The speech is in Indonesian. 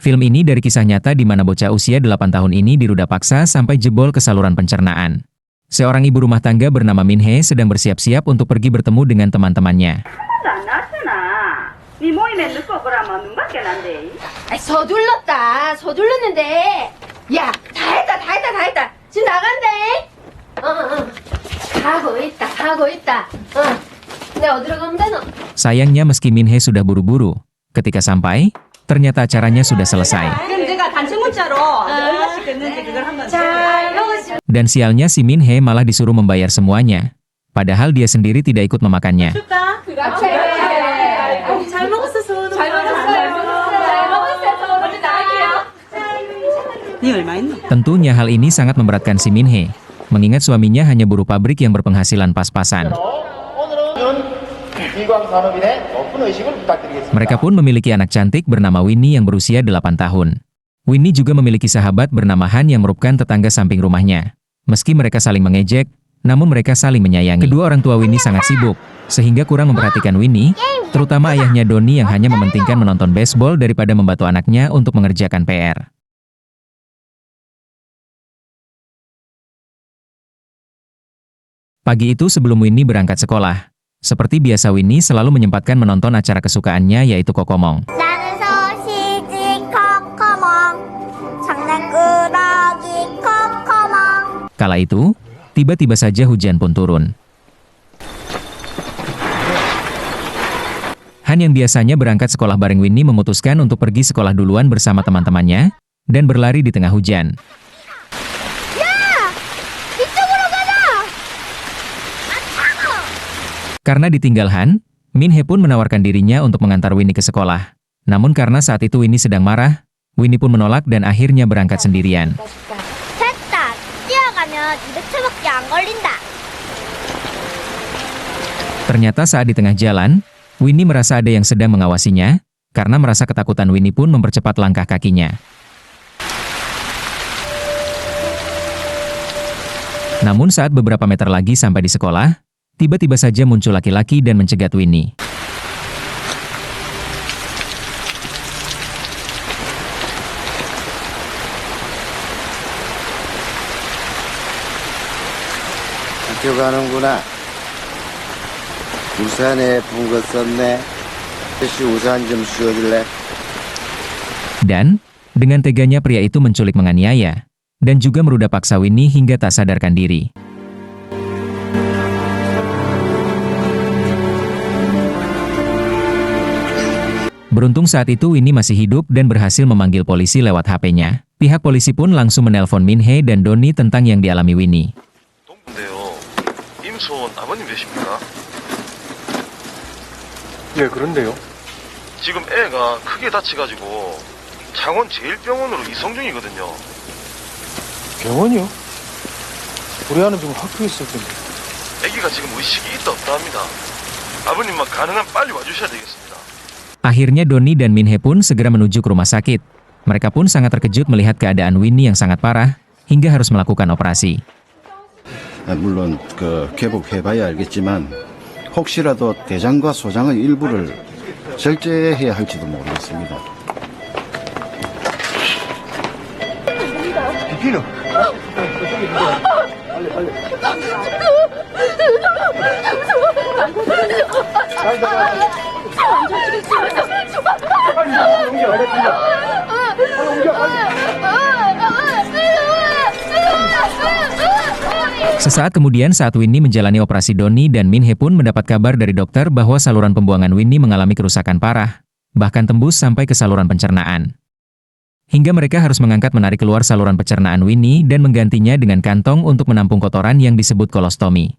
Film ini dari kisah nyata di mana bocah usia 8 tahun ini diruda paksa sampai jebol ke saluran pencernaan. Seorang ibu rumah tangga bernama Min Hee sedang bersiap-siap untuk pergi bertemu dengan teman-temannya. 서둘렀는데. 야, 다 했다. 지금 나간대. 하고 있다. 내가 어디로 가면 되노? Sayangnya meski Min Hee sudah buru-buru, ketika sampai, ternyata acaranya sudah selesai. Dan sialnya si Min Hee malah disuruh membayar semuanya, padahal dia sendiri tidak ikut memakannya. Tentunya hal ini sangat memberatkan si Min Hee, mengingat suaminya hanya buruh pabrik yang berpenghasilan pas-pasan. Mereka pun memiliki anak cantik bernama Winnie yang berusia 8 tahun. Winnie juga memiliki sahabat bernama Han yang merupakan tetangga samping rumahnya. Meski mereka saling mengejek, namun mereka saling menyayangi. Kedua orang tua Winnie sangat sibuk, sehingga kurang memperhatikan Winnie, terutama ayahnya Donnie yang hanya mementingkan menonton baseball daripada membantu anaknya untuk mengerjakan PR. Pagi itu sebelum Winnie berangkat sekolah, seperti biasa Winnie selalu menyempatkan menonton acara kesukaannya yaitu Kokomong. Kala itu, tiba-tiba saja hujan pun turun. Han yang biasanya berangkat sekolah bareng Winnie memutuskan untuk pergi sekolah duluan bersama teman-temannya, dan berlari di tengah hujan. Karena ditinggal Han, Min Hee pun menawarkan dirinya untuk mengantar Winnie ke sekolah. Namun karena saat itu Winnie sedang marah, Winnie pun menolak dan akhirnya berangkat sendirian. Ternyata saat di tengah jalan, Winnie merasa ada yang sedang mengawasinya, karena merasa ketakutan Winnie pun mempercepat langkah kakinya. Namun saat beberapa meter lagi sampai di sekolah, tiba-tiba saja muncul laki-laki dan mencegat Winnie. 학교 가는구나. 우산에 예쁜 거 썼네. 우산 좀 씌워줄래? Dan, dengan teganya pria itu menculik menganiaya, dan juga meruda paksa Winnie hingga tak sadarkan diri. Beruntung saat itu Winnie masih hidup dan berhasil memanggil polisi lewat HP-nya. Pihak polisi pun langsung menelpon Min Hee dan Donnie tentang yang dialami Winnie. 임소원 아버님 되십니까? 예, 그런데요. 지금 애가 크게 다쳐가지고 창원 제1병원으로 이송 중이거든요. 병원이요? 우리 아는 지금 학교에 있을 텐데. 아기가 지금 의식이 있다 없다 합니다. 아버님만 가능한 빨리 와주셔야 되겠습니다. Akhirnya Donnie dan Min Hee pun segera menuju ke rumah sakit. Mereka pun sangat terkejut melihat keadaan Winnie yang sangat parah, hingga harus melakukan operasi. 물론 회복해봐야 알겠지만 혹시라도 대장과 소장의 일부를 절제해야 할지도 모르겠습니다. 비피는? Sesaat kemudian saat Winnie menjalani operasi, Donnie dan Min Hee pun mendapat kabar dari dokter bahwa saluran pembuangan Winnie mengalami kerusakan parah, bahkan tembus sampai ke saluran pencernaan. Hingga mereka harus menarik keluar saluran pencernaan Winnie dan menggantinya dengan kantong untuk menampung kotoran yang disebut kolostomi.